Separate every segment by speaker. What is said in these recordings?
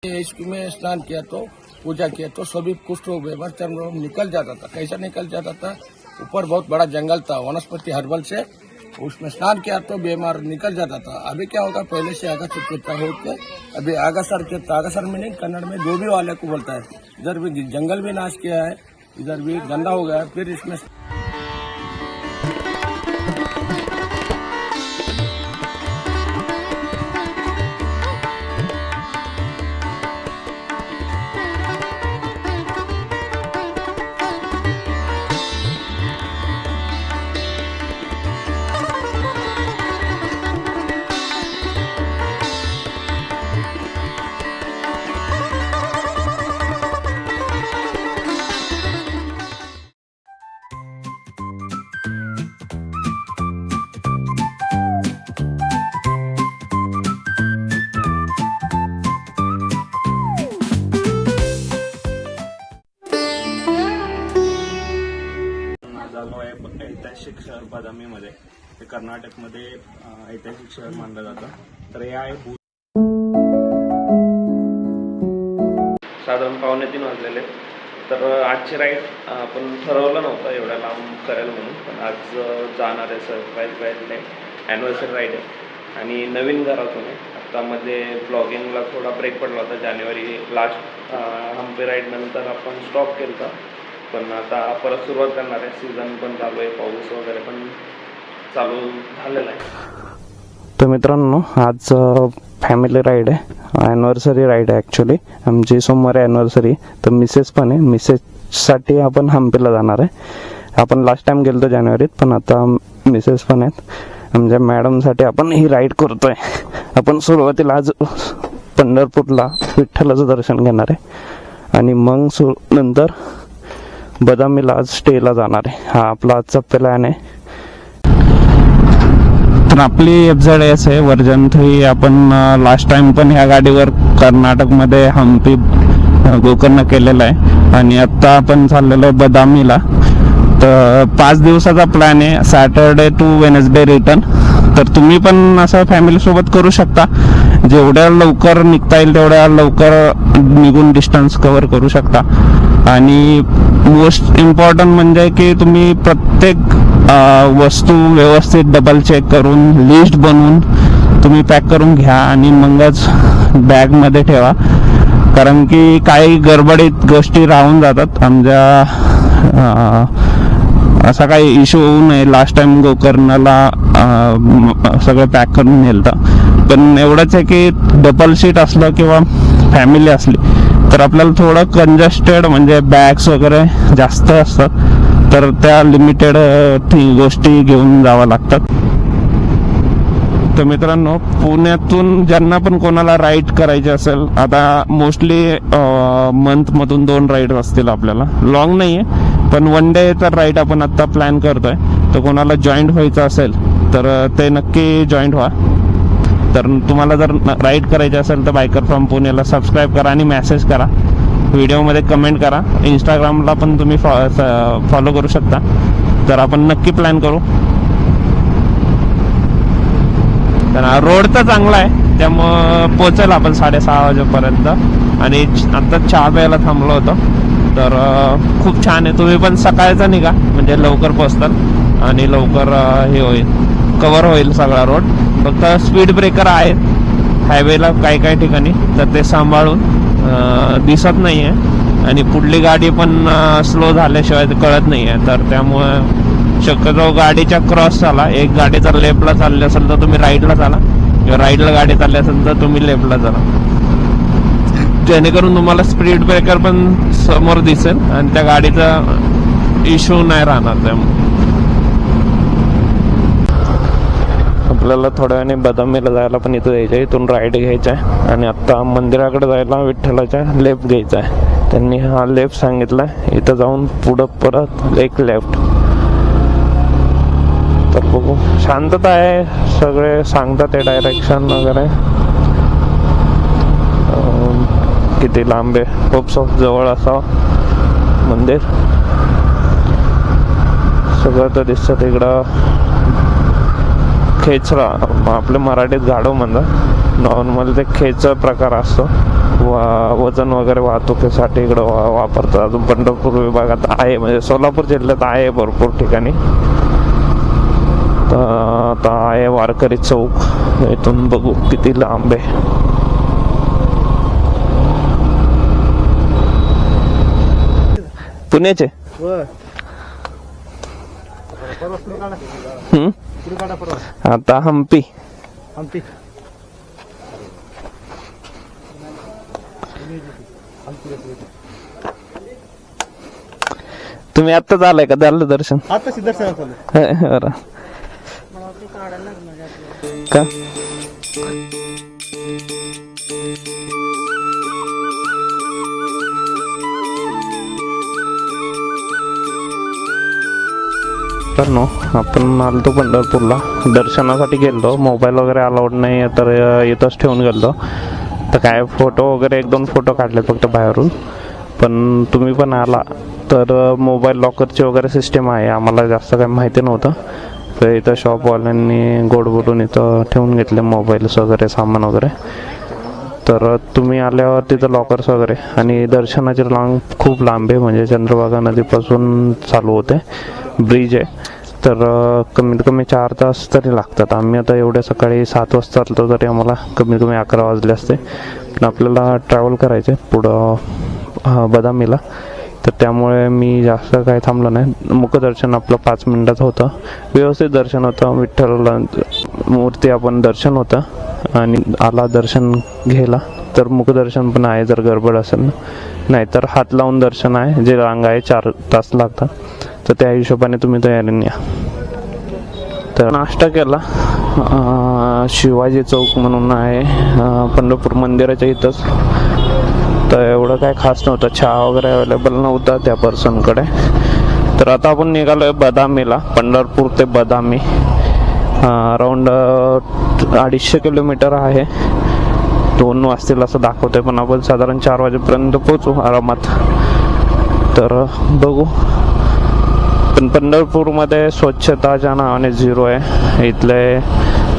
Speaker 1: इसमें स्नान किया तो पूजा किया तो सभी कुष्ठ रोग बीमार चर्म रोग निकल जाता था। कैसा निकल जाता था? ऊपर बहुत बड़ा जंगल था वनस्पति हर्बल से, उसमें स्नान किया तो बीमार निकल जाता था। अभी क्या होगा, पहले से आगा चिकित्सा होकर अभी आगासर में नहीं, कन्नड़ में धोबी वाले को बोलता है। इधर भी जंगल भी नाश किया है, इधर भी गंदा हो गया है। फिर इसमें
Speaker 2: ऐतिहासिक शहर बदामीमध्ये, ते कर्नाटकमध्ये ऐतिहासिक शहर मानलं जातं. तर हे आहे साधारण 2:45 वाजलेले. तर आजची राईड आपण ठरवलं नव्हतं एवढ्या लांब करेल म्हणून, पण आज जाणार आहे. सरप्राईज राईड नाही, ॲनिव्हर्सरी राईड आहे आणि नवीन घरातून आहे. आत्तामध्ये ब्लॉगिंगला थोडा ब्रेक पडला होता. जानेवारी लास्ट हम्पी राईड नंतर आपण स्टॉप केला होता, पण आता परत सुरुवात करणार आहे. सीझन पण चालू आहे, पाऊस वगैरे पण चालू झालेला आहे.
Speaker 3: तर मित्रांनो, आज फॅमिली राईड आहे, ॲनिव्हर्सरी राईड आहे. ॲक्च्युली आमची सोमवारी ॲनिव्हर्सरी, तर मिसेस पण आहे. मिसेससाठी आपण हम्पीला जाणार आहे. आपण लास्ट टाइम गेलो जानेवारीत, पण आता मिसेस पण आहेत. आमच्या मॅडमसाठी आपण ही राईड करतोय. आपण सुरुवातीला आज पंढरपूरला विठ्ठलाचं दर्शन घेणार आहे आणि मग नंतर बदामीला आज स्टेला जाणार आहे. हा आपला आजचा प्लॅन आहे. तर आपली FZS आहे वर्जन 3. आपण लास्ट टाइम पण ह्या गाडीवर कर्नाटकमध्ये हम्पी गोकर्ण केलेला आहे आणि आता आपण चाललेलो आहे बदामीला. तर 5 दिवसाचा प्लॅन आहे, सॅटरडे टू वेनसडे रिटर्न. तर तुम्ही पण असं फॅमिलीसोबत करू शकता. जेवढ्या लवकर निघता येईल तेवढ्या लवकर निघून डिस्टन्स कव्हर करू शकता. आणि मोस्ट इम्पॉर्टंट म्हणजे की तुम्ही प्रत्येक वस्तू व्यवस्थित डबल चेक करून लिस्ट बनवून तुम्ही पॅक करून घ्या आणि मगच बॅगमध्ये ठेवा. कारण की काही गडबडीत गोष्टी राहून जातात. आमच्या असा काही इश्यू होऊ नये. लास्ट टाइम गोकर्णाला सगळं पॅक करून नेलतं, पण एवढंच आहे की डबल सीट असलं किंवा फॅमिली असली तर आपल्याला थोडं कंजस्टेड, म्हणजे बॅग्स वगैरे जास्त असतात, तर त्या लिमिटेड गोष्टी घेऊन जाव्या लागतात. तर मित्रांनो, पुण्यातून ज्यांना पण कोणाला राईड करायची असेल, आता मोस्टली मंथमधून 2 राईड असतील आपल्याला. लॉंग नाही आहे, पण 1 डे तर राईड आपण आत्ता प्लॅन करतोय. तर कोणाला जॉईंट व्हायचं असेल तर ते नक्की जॉईंट व्हा. तर तुम्हाला जर राईड करायची असेल तर बायकर फ्रॉम पुण्याला सबस्क्राईब करा आणि मेसेज करा, व्हिडिओमध्ये कमेंट करा. इंस्टाग्रामला पण तुम्ही फॉलो करू शकता. तर आपण नक्की प्लॅन करू. तर रोड तर चांगला आहे, त्यामुळं पोचेल आपण 6:30 वाजेपर्यंत. आणि आता चहा प्यायला थांबलो होतो. तर खूप छान आहे. तुम्ही पण सकाळचा निघा, म्हणजे लवकर पोचताल आणि लवकर हे होईल, कव्हर होईल सगळा रोड. फक्त स्पीड ब्रेकर आहेत हायवेला काही ठिकाणी, तर ते सांभाळून दिसत नाही आहे आणि पुढली गाडी पण स्लो झाल्याशिवाय कळत नाही आहे. तर त्यामुळे शक्यतो गाडीच्या क्रॉस चाला. एक गाडी जर लेफ्टला चालली असेल तर तुम्ही राईटला चाला, किंवा राईटला गाडी चालली असेल तर तुम्ही लेफ्टला चाला, जेणेकरून तुम्हाला स्पीड ब्रेकर पण समोर दिसेल आणि त्या गाडीचा इश्यू नाही राहणार. त्यामुळे आपल्याला थोड्या वेळाने बदामीला जायला पण इथं जायचं आहे. इथून राईड घ्यायचा आहे आणि आत्ता मंदिराकडे जायला विठ्ठलाच्या लेफ्ट घ्यायचा आहे. त्यांनी हा लेफ्ट सांगितला. इथं जाऊन पुढं परत एक लेफ्ट. तर बघू, शांतता आहे, सगळे सांगतात आहे डायरेक्शन वगैरे. किती लांब आहे, खूप जवळ असावं मंदिर. सगळं तर दिसतं तिकडं. खेचरा, आपल्या मराठीत गाढव म्हणतात, नॉर्मल ते खेच प्रकार असतो. वजन वगैरे वाहतुकीसाठी इकडं वापरतात. अजून पंढरपूर विभागात आहे, म्हणजे सोलापूर जिल्ह्यात आहे भरपूर ठिकाणी. तर आता आहे वारकरी चौक. इथून बघू किती लांब आहे. पुण्याचे आता हम्पी. तुम्ही आत्ताच आलाय का? झालं दर्शन?
Speaker 4: आता दर्शन चालू
Speaker 3: बरं का? तर नो आपण आलतो पंढरपूरला, दर्शनासाठी गेलो. मोबाईल वगैरे अलाउड नाही तर इथंच ठेवून गेलो. तर काय फोटो वगैरे 1-2 फोटो काढले फक्त बाहेरून. पण तुम्ही पण आला तर मोबाईल लॉकरची वगैरे सिस्टीम आहे. आम्हाला जास्त काही माहिती नव्हतं. तर इथं शॉपवाल्यांनी गोड बोलून इथं ठेवून घेतले मोबाईल्स वगैरे, सामान वगैरे. तर तुम्ही आल्यावर तिथं लॉकर्स वगैरे. आणि दर्शनाची रांग खूप लांब आहे, म्हणजे चंद्रभागा नदीपासून चालू होते. ब्रिज आहे, तर कमीत कमी 4 तास तरी लागतात. आम्ही आता एवढ्या सकाळी 7 वाजता चालतो तरी आम्हाला कमीत कमी 11 वाजले असते. पण आपल्याला ट्रॅव्हल करायचे पुढं बदामीला, तर त्यामुळे मी जास्त काही थांबलो नाही. मुखदर्शन आपलं 5 मिनिटात होतं, व्यवस्थित दर्शन होतं. विठ्ठल मूर्ती आपण दर्शन होतं. आणि आला दर्शन घ्यायला तर मुखदर्शन पण आहे जर गडबड असेल ना, नाहीतर हात लावून दर्शन आहे. जे रांग आहे 4 तास लागतात, तर त्या हिशोबाने तुम्ही तयारीने या. तर नाश्ता केला शिवाजी चौक म्हणून आहे पंढरपूर मंदिराच्या इथंच. तर एवढं काय खास नव्हतं, चहा वगैरे अवेलेबल नव्हता त्या पर्सनकडे. तर आता आपण निघालोय बदामीला. पंढरपूर ते बदामी अराऊंड 250 किलोमीटर आहे. 2 वाजतील असं दाखवतंय, पण आपण साधारण 4 वाजेपर्यंत पोहोचू आरामात. तर बघू. पण पंढरपूरमध्ये स्वच्छताच्या नावाने 0 आहे. इथले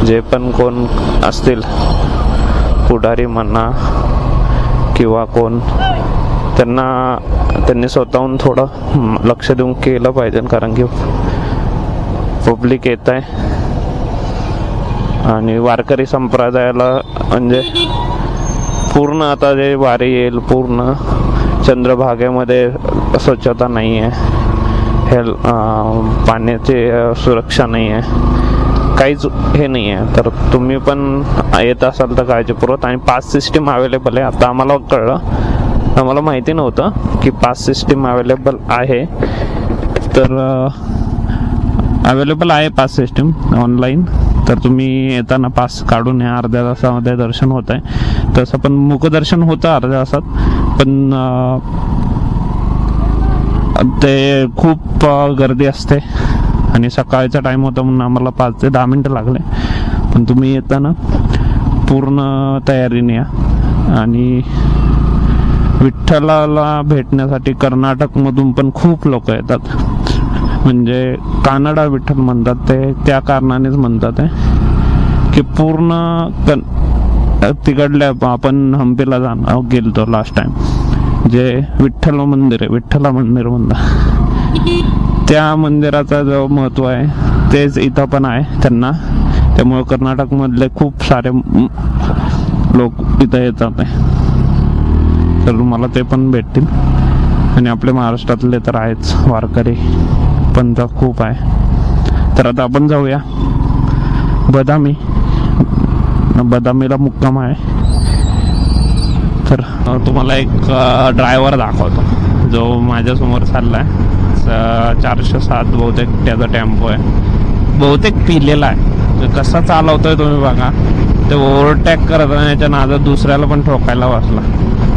Speaker 3: जे पण कोण असतील, पुढारी म्हणा किंवा कोण, त्यांनी स्वतःहून थोडं लक्ष देऊन केलं पाहिजे. कारण की पब्लिक येत आहे आणि वारकरी संप्रदायाला म्हणजे पूर्ण आता जे वारी येईल, पूर्ण चंद्रभागेमध्ये स्वच्छता नाही आहे, पाण्याची सुरक्षा नाही आहे, काहीच हे नाही आहे. तर तुम्ही पण येत असाल तर काळजीपूर्वक. आणि पास सिस्टीम अवेलेबल आहे. आता आम्हाला कळलं, आम्हाला माहिती नव्हतं की पास सिस्टीम अवेलेबल आहे. तर अवेलेबल आहे पास सिस्टीम ऑनलाईन. तर तुम्ही येताना पास काढून या. अर्ध्या तासामध्ये दर्शन होत आहे. तसं पण मुखदर्शन होतं अर्ध्या तासात, पण ते खूप गर्दी असते आणि सकाळचा टाइम होता म्हणून आम्हाला 5 ते 10 मिनिटं लागले. पण तुम्ही येताना पूर्ण तयारीने या. आणि विठ्ठलाला भेटण्यासाठी कर्नाटकमधून पण खूप लोक येतात. म्हणजे कानडा विठ्ठल म्हणतात ते, त्या कारणानेच म्हणतात की पूर्ण तिकडल्या आपण हम्पीला गेलतो लास्ट टाइम, जे विठ्ठल मंदिर आहे, विठ्ठला मंदिर म्हणतात, त्या मंदिराचा जो महत्व आहे तेच इथं पण आहे त्यांना. त्यामुळे कर्नाटकमधले खूप सारे लोक इथं येतात. तर मला ते पण भेटतील. आणि आपले महाराष्ट्रातले तर आहेच वारकरी पण तर खूप आहे. तर आता आपण जाऊया बदामी. बदामीला मुक्काम आहे. तर तुम्हाला एक ड्रायव्हर दाखवतो जो माझ्यासमोर चालला आहे. 407 बहुतेक त्याचा टेम्पो आहे. बहुतेक पिलेला आहे. कसा चालवतोय तुम्ही बघा. ते ओव्हरटॅक करत आणि याच्या नादात दुसऱ्याला पण ठोकायला बसला.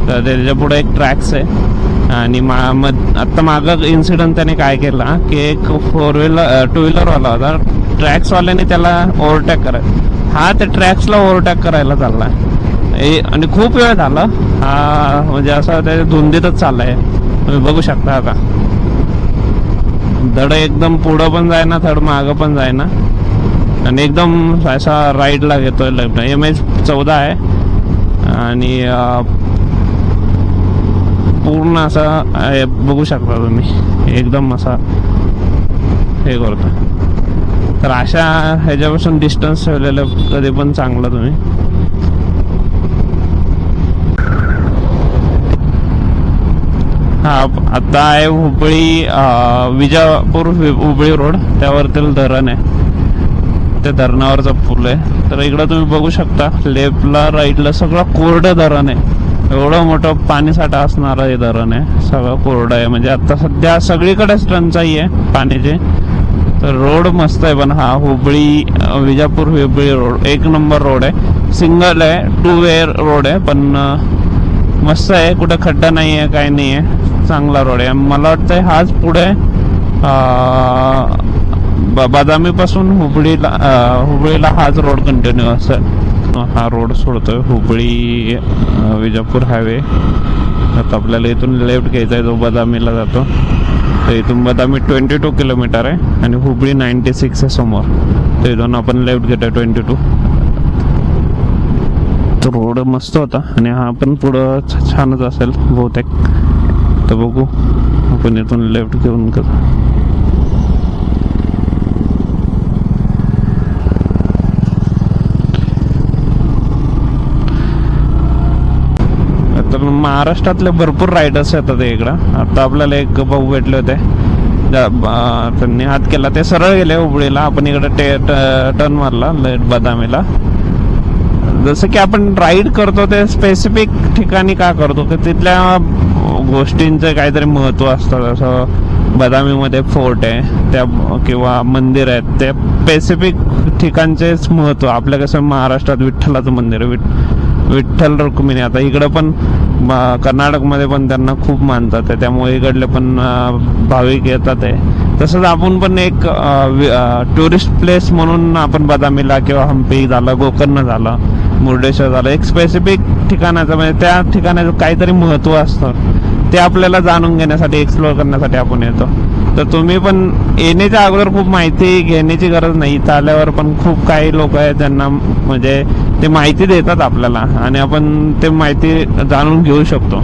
Speaker 3: तर त्याच्या पुढे एक ट्रॅक्स आहे. आणि आत्ता मागं इन्सिडेंट त्याने काय केला की एक 2 व्हीलरवाला होता. ट्रॅक्सवाल्याने त्याला ओव्हरटॅक करायला, हा त्या ट्रॅक्सला ओव्हरटॅक करायला चालला. आणि खूप वेळ झाला हा, म्हणजे असं त्या धुंदीतच चाललाय. तुम्ही बघू शकता. आता धड एकदम पुढं पण जायना, धड मागं पण जायना, आणि एकदम असा राईडला घेतोय. लेफ्ट MH14 आहे आणि पूर्ण असा बघू शकता तुम्ही, एकदम असा हे करतो. तर अशा ह्याच्यापासून डिस्टन्स ठेवलेलं कधी पण चांगलं तुम्ही. हा आता आहे हुबळी विजापूर हुबळी रोड, त्यावरती धरण आहे, त्या धरणावरचा पूल आहे. तर इकडं तुम्ही बघू शकता लेफ्टला राईटला सगळं कोरडं धरण आहे. एवढं मोठं पाणीसाठा असणारं हे धरण आहे, सगळं कोरडं आहे. म्हणजे आता सध्या सगळीकडेच टंचाई आहे पाण्याची. तर रोड मस्त आहे, पण हा हुबळी विजापूर हुबळी रोड एक नंबर रोड आहे. सिंगल आहे, 2 वे रोड आहे, पण मस्त आहे. कुठे खड्डा नाही आहे, काही नाही आहे, चांगला रोड आहे. मला वाटतं हाच पुढे बदामी पासून हुबळीला हाच रोड कंटिन्यू असेल. हा रोड सोडतोय हुबळी विजापूर हायवे. आता आपल्याला इथून लेफ्ट घ्यायचा आहे, जो बदामीला जातो. तर इथून बदामी 22 किलोमीटर आहे आणि हुबळी 96 आहे समोर. तर इथून आपण लेफ्ट घेतोय 22. तो रोड मस्त होता आणि हा पण पुढं छानच असेल बहुतेक. तर बघू आपण इथून लेफ्ट घेऊन तर महाराष्ट्रातले भरपूर रायडर्स येतात इकडं. आता आपल्याला एक भाऊ भेटले होते, त्यांनी हात केला, ते सरळ गेले हुबळीला. आपण इकडे टर्न मारला बदामीला. जसं की आपण राईड करतो ते स्पेसिफिक ठिकाणी का करतो, की तिथल्या गोष्टींचं काहीतरी महत्त्व असतं. जसं बदामीमध्ये फोर्ट आहे त्या किंवा मंदिर आहेत, ते स्पेसिफिक ठिकाणचेच महत्त्व. आपल्या कसं महाराष्ट्रात विठ्ठलाचं मंदिर आहे, विठ्ठल रुक्मिणी. आता इकडं पण कर्नाटकमध्ये पण त्यांना खूप मानतात, त्यामुळे इकडले पण भाविक येतात आहे. तसंच आपण पण एक टुरिस्ट प्लेस म्हणून आपण बदामीला किंवा हम्पी झालं, गोकर्ण झालं, मुर्डेश्वर झालं, एक स्पेसिफिक ठिकाणाचं म्हणजे त्या ठिकाणाचं काहीतरी महत्त्व असतं, ते आपल्याला जाणून घेण्यासाठी, एक्सप्लोअर करण्यासाठी आपण येतो. तर तुम्ही पण येण्याच्या अगोदर खूप माहिती घेण्याची गरज नाही. इथं आल्यावर पण खूप काही लोक आहेत ज्यांना म्हणजे ते माहिती देतात आपल्याला आणि आपण ते माहिती जाणून घेऊ शकतो.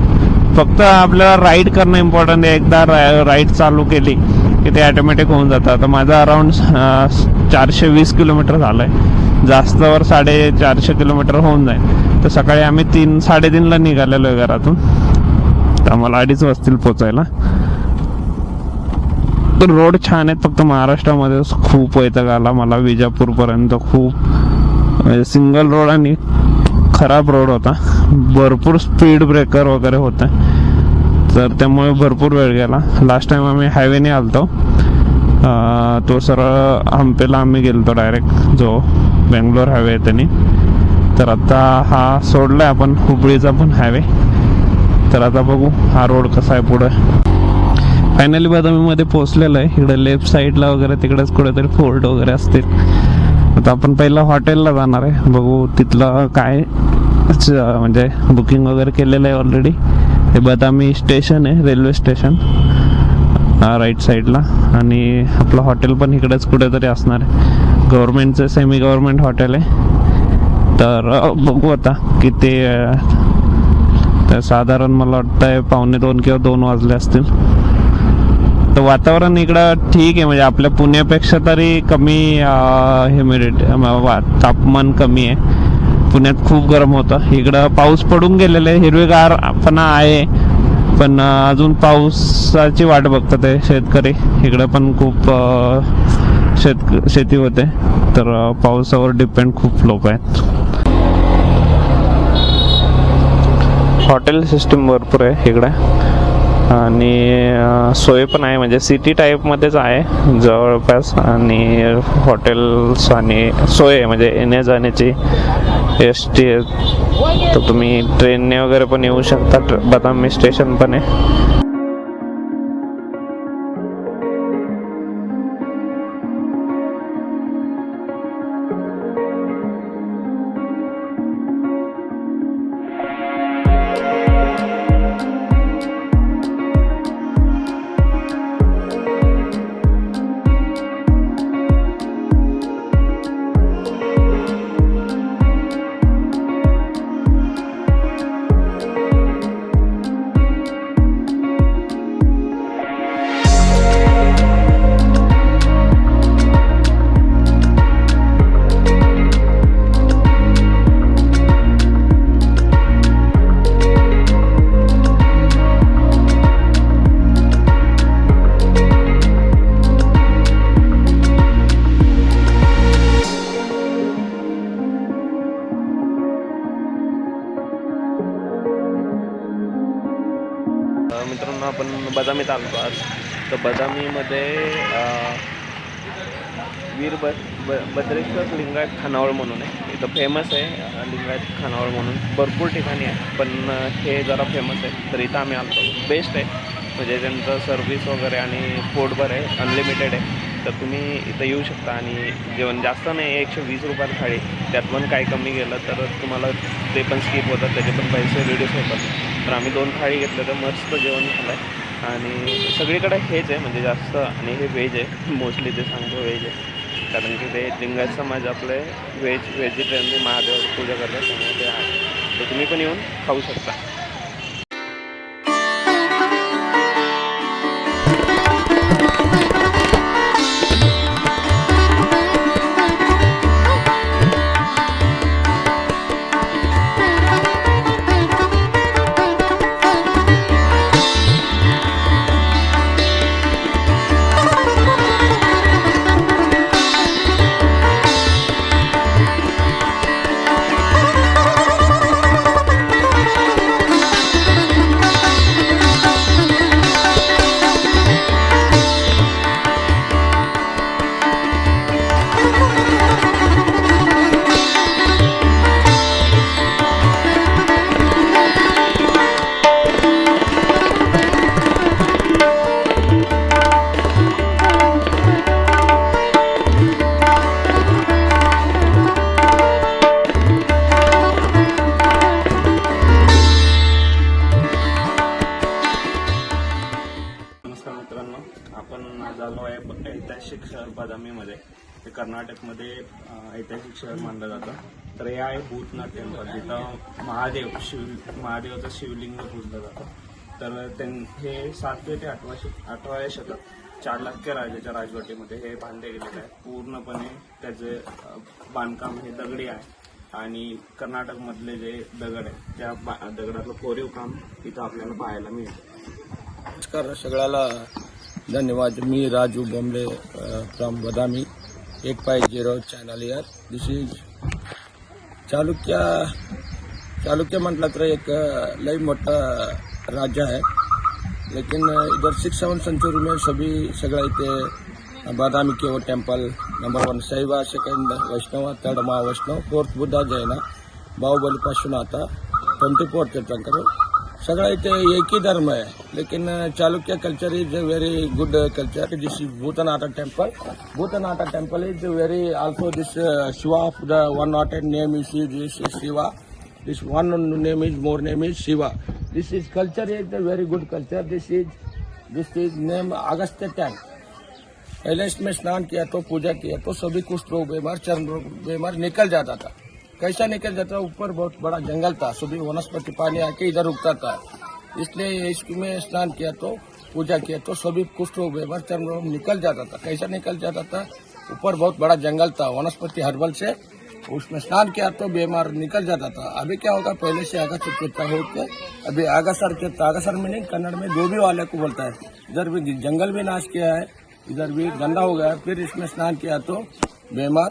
Speaker 3: फक्त आपल्याला राईड करणं इम्पॉर्टंट आहे. एकदा राईड चालू केली की ते ऑटोमॅटिक होऊन जातं. आता माझं अराउंड 420 किलोमीटर झालं आहे, जास्तवर 450 किलोमीटर होऊन जाईल. तर सकाळी आम्ही 3-3:30ला निघालेलो आहे घरातून, तर आम्हाला 2:30 वाजतील पोचायला. तर रोड छान आहेत, फक्त महाराष्ट्रामध्ये खूप वैताग आला मला विजापूरपर्यंत. खूप म्हणजे सिंगल रोड आणि खराब रोड होता, भरपूर स्पीड ब्रेकर वगैरे होते, तर त्यामुळे भरपूर वेळ गेला. लास्ट टाइम आम्ही हायवेने आलतो, तो सरळ हम्पीला आम्ही गेलतो डायरेक्ट, जो बेंगलोर हायवे आहे त्यांनी. तर आता हा सोडलाय आपण हुबळीचा पण हायवे. तर आता बघू हा रोड कसा आहे पुढे. फायनली बदामीमध्ये पोहोचलेलं आहे. इकडे लेफ्ट साईडला वगैरे तिकडेच कुठेतरी फोर्ट वगैरे असतील. आता आपण पहिला हॉटेलला जाणार आहे, बघू तिथलं काय म्हणजे बुकिंग वगैरे केलेलं आहे ऑलरेडी. हे बदामी स्टेशन आहे, रेल्वे स्टेशन राईट साईडला, आणि आपलं हॉटेल पण इकडेच कुठेतरी असणार आहे. गव्हर्नमेंटचं सेमी गव्हर्नमेंट हॉटेल आहे. तर बघू आता किती, तर साधारण मला वाटतं 1:45 किंवा 2 वाजले असतील. तर वातावरण इकडं ठीक आहे, म्हणजे आपल्या पुण्यापेक्षा तरी कमी ह्युमिडिटी, तापमान कमी आहे. पुण्यात खूप गरम होतं. इकडं पाऊस पडून गेलेला आहे, हिरवेगारपणा आहे, पण अजून पावसाची वाट बघतात आहे शेतकरी. इकडं पण खूप शेती होते, तर पावसावर डिपेंड खूप लोक आहेत. हॉटेल सिस्टीम भरपूर आहे इकडे आणि सोय पण आहे, म्हणजे सिटी टाईपमध्येच आहे जवळपास, आणि हॉटेल्स आणि सोय आहे म्हणजे येण्या जाण्याची. ST तर तुम्ही ट्रेनने वगैरे पण येऊ शकता, बदामी स्टेशन पण आहे.
Speaker 2: मित्रांनो, आपण बदामीत आलो आज. तर बदामीमध्ये बद्रेश्वर लिंगायत खानावळ म्हणून आहे. इथं फेमस आहे लिंगायत खानावळ म्हणून. भरपूर ठिकाणी आहे, पण हे जरा फेमस आहे. तर इथं आम्ही आलो. बेस्ट आहे, म्हणजे त्यांचं सर्विस वगैरे आणि पोटभर आहे, अनलिमिटेड आहे. तर तुम्ही इथं येऊ शकता. आणि जेवण जास्त नाही, 120 रुपयाला थाळी. त्यात पण काही कमी गेलं तर तुम्हाला ते पण स्किप होतात, त्याचे पण पैसे रिड्यूस होतात. तर आम्ही 2 थाळी घेतलं, तर मस्त जेवण झालं आहे. आणि सगळीकडे हेच आहे, म्हणजे जास्त. आणि हे व्हेज आहे, मोस्टली ते सांगतो व्हेज आहे, कारण की ते लिंगायत समाज आपले व्हेजिटेरियन महादेव पूजा करतात, त्यामुळे ते आहे. तर तुम्ही पण येऊन खाऊ शकता. नमस्कार मित्रांनो, आपण आज आलो आहे ऐतिहासिक शहर बदामीमध्ये. ते कर्नाटकमध्ये ऐतिहासिक शहर मानलं जातं. तर हे आहे भूतनाथ टेम्पल, जिथं महादेवाचं शिवलिंग पूजलं जातं. तर हे 7वे ते 8व्या शतक चालुक्य राजाच्या राजवटीमध्ये हे बांधले गेलेलं आहे. पूर्णपणे त्याचे बांधकाम हे दगडी आहे. आणि कर्नाटकमधले जे दगड आहे त्या दगडातलं कोरीव काम इथं आपल्याला पाहायला मिळतं.
Speaker 1: नमस्कार सगळ्याला, धन्यवाद. मी Raju Bombale from Badami, 850 channel year. This is Chalukya म्हटलं तर एक लई मोठा राज्य आहे. लेकिन इधर 6-7 सेंचुरी में सगळं इथे बदामी के वो टेम्पल नंबर 1 शैव, सेकंड वैष्णव, थर्ड महावैष्णव, 4th बुद्धा जैन, बाहुबलीपासून आता 24 तीर्थंकर, सगळं इथे एक ही धर्म आहे. लेकिन Chalukya culture is very good culture. This is Bhutnath temple. Bhutnath temple is very also this Shiva of the 108 name is Shiva. This one name is more name is Shiva. This is culture is a very good culture. This is name Agastya tank. पहले इसमें स्नान KIA तो पूजा KIA तो सभी कुष्ठ रोग बीमार, चर्म रोग बीमार निकल जाता था. कैसा निकल जाता? ऊपर बहुत बड़ा जंगल था, सभी वनस्पति पानी आके इधर उगता था. इसलिए इसमें स्नान किया तो पूजा किया तो सभी कुष्ठ रोग बीमार, चर्म रोग निकल जाता था. कैसा निकल जाता था? ऊपर बहुत बड़ा जंगल था, वनस्पति हर्बल से उसमें स्नान किया तो बीमार निकल जाता था. अभी क्या होगा? पहले से आगा चिकित्सा होकर अभी आगासर में नहीं, कन्नड़ में धोबी वाले को बोलता है. इधर भी जंगल भी नाश किया है, इधर भी गंदा हो गया. फिर इसमें स्नान किया तो बीमार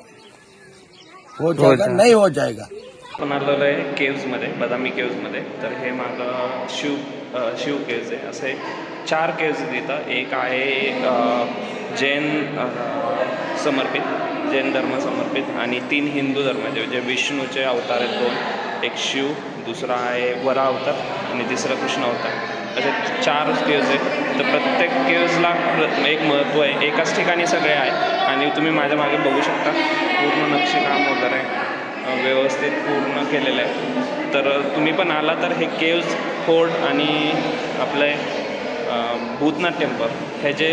Speaker 1: हो जाएगा, नहीं हो जाएगा.
Speaker 2: आपण आलेलो आहे केव्जमध्ये, बदामी केव्जमध्ये. तर हे मागं शिव केव्ज आहे. असे 4 केव्ज इथं. एक आहे जैन समर्पित, जैन धर्म समर्पित, आणि 3 हिंदू धर्माचे जे विष्णूचे अवतार आहेत 2. एक शिव, दुसरा आहे वरा अवतार, आणि तिसरा कृष्ण अवतार. असे 4 केव्ज आहेत. तर प्रत्येक केव्जला एक महत्त्व आहे. एकाच ठिकाणी सगळे आहे. आणि तुम्ही माझ्या मागे बघू शकता, पूर्ण नक्षीकाम वगैरे व्यवस्थित पूर्ण केलेलं आहे. तर तुम्ही पण आला तर हे केव्ज, फोर्ट आणि आपले भूतनाथ टेम्पल हे जे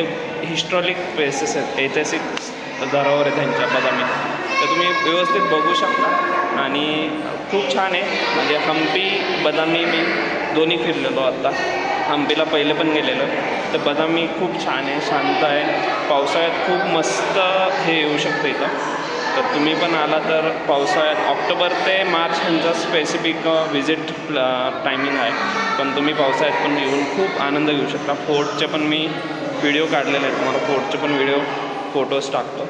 Speaker 2: हिस्टॉरिक प्लेसेस आहेत, ऐतिहासिक धरोहर आहे त्यांच्या बदामीत, तर तुम्ही व्यवस्थित बघू शकता. आणि खूप छान आहे. म्हणजे हम्पी, बदामी मी दोन्ही फिरलेलो आत्ता. हम्पीला पहिले पण गेलेलो. तर बदामी खूप छान आहे, शांत आहे. पावसाळ्यात खूप मस्त हे येऊ शकतं इथं. तर तुम्ही पण आला तर पावसाळ्यात ऑक्टोबर ते मार्च ह्यांचा स्पेसिफिक व्हिजिट टायमिंग आहे. पण तुम्ही पावसाळ्यात पण येऊन खूप आनंद घेऊ शकता. फोर्टचे पण मी व्हिडिओ काढलेले आहेत, तुम्हाला फोर्टचे पण फोटोज टाकतो.